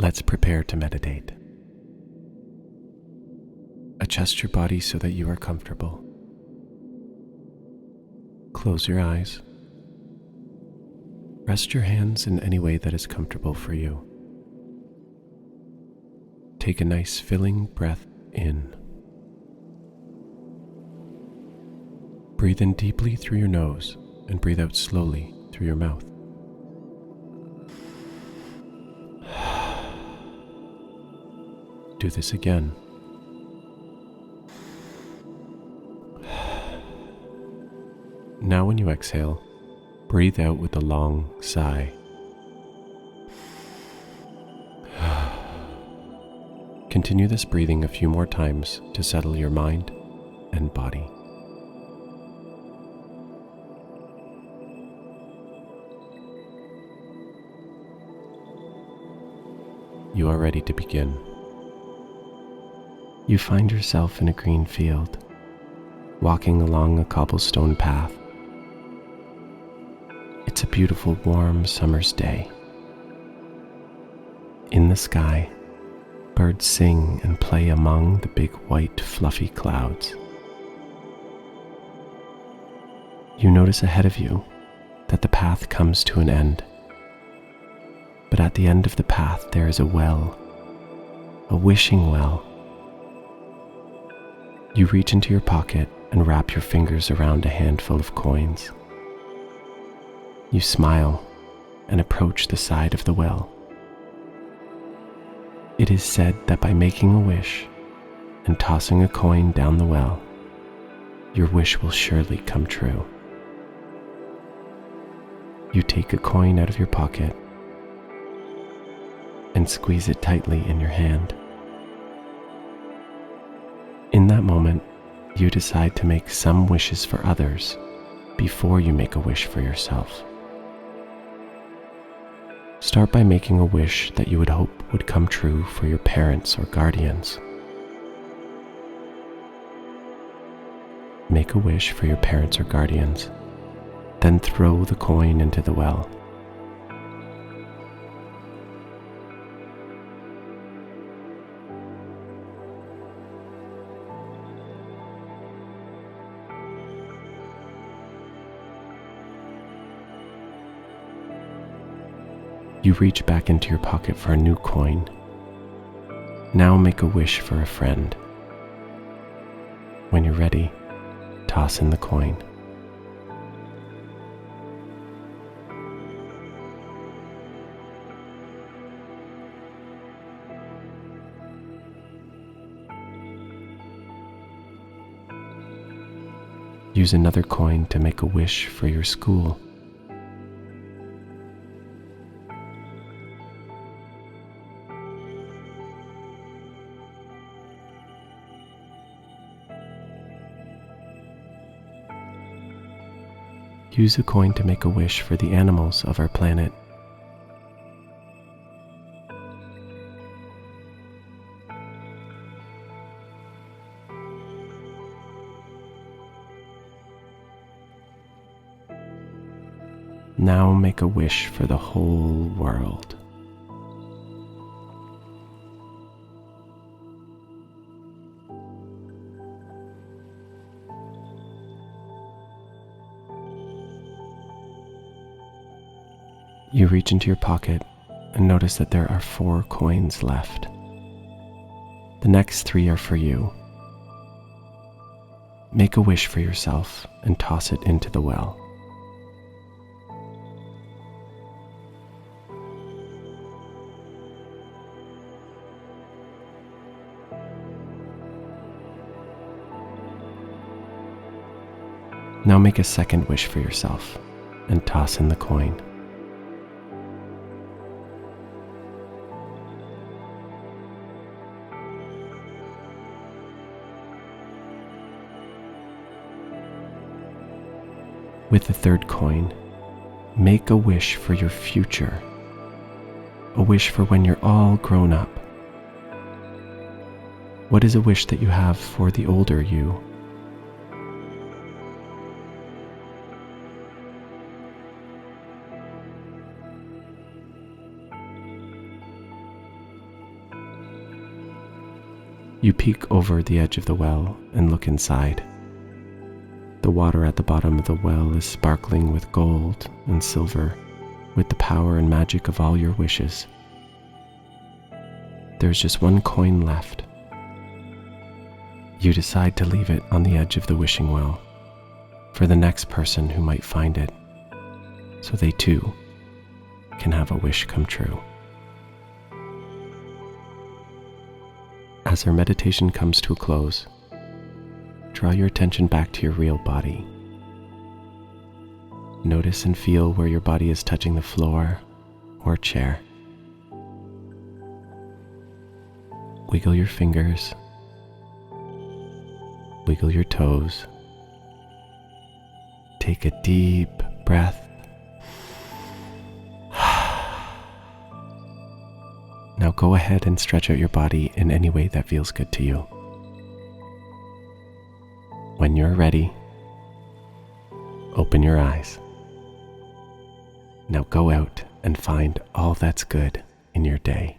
Let's prepare to meditate. Adjust your body so that you are comfortable. Close your eyes. Rest your hands in any way that is comfortable for you. Take a nice filling breath in. Breathe in deeply through your nose and breathe out slowly through your mouth. Do this again. Now when you exhale, breathe out with a long sigh. Continue this breathing a few more times to settle your mind and body. You are ready to begin. You find yourself in a green field, walking along a cobblestone path. It's a beautiful, warm summer's day. In the sky, birds sing and play among the big white fluffy clouds. You notice ahead of you that the path comes to an end. But at the end of the path there is a well, a wishing well. You reach into your pocket and wrap your fingers around a handful of coins. You smile and approach the side of the well. It is said that by making a wish and tossing a coin down the well, your wish will surely come true. You take a coin out of your pocket and squeeze it tightly in your hand. In that moment, you decide to make some wishes for others before you make a wish for yourself. Start by making a wish that you would hope would come true for your parents or guardians. Make a wish for your parents or guardians, then throw the coin into the well. You reach back into your pocket for a new coin. Now make a wish for a friend. When you're ready, toss in the coin. Use another coin to make a wish for your school. Use a coin to make a wish for the animals of our planet. Now make a wish for the whole world. You reach into your pocket and notice that there are 4 coins left. The next 3 are for you. Make a wish for yourself and toss it into the well. Now make a second wish for yourself and toss in the coin. With the third coin, make a wish for your future, a wish for when you're all grown up. What is a wish that you have for the older you? You peek over the edge of the well and look inside. The water at the bottom of the well is sparkling with gold and silver, with the power and magic of all your wishes. There's just one coin left. You decide to leave it on the edge of the wishing well for the next person who might find it, so they too can have a wish come true. As our meditation comes to a close, draw your attention back to your real body. Notice and feel where your body is touching the floor or chair. Wiggle your fingers, wiggle your toes. Take a deep breath. Now go ahead and stretch out your body in any way that feels good to you. When you're ready, open your eyes. Now go out and find all that's good in your day.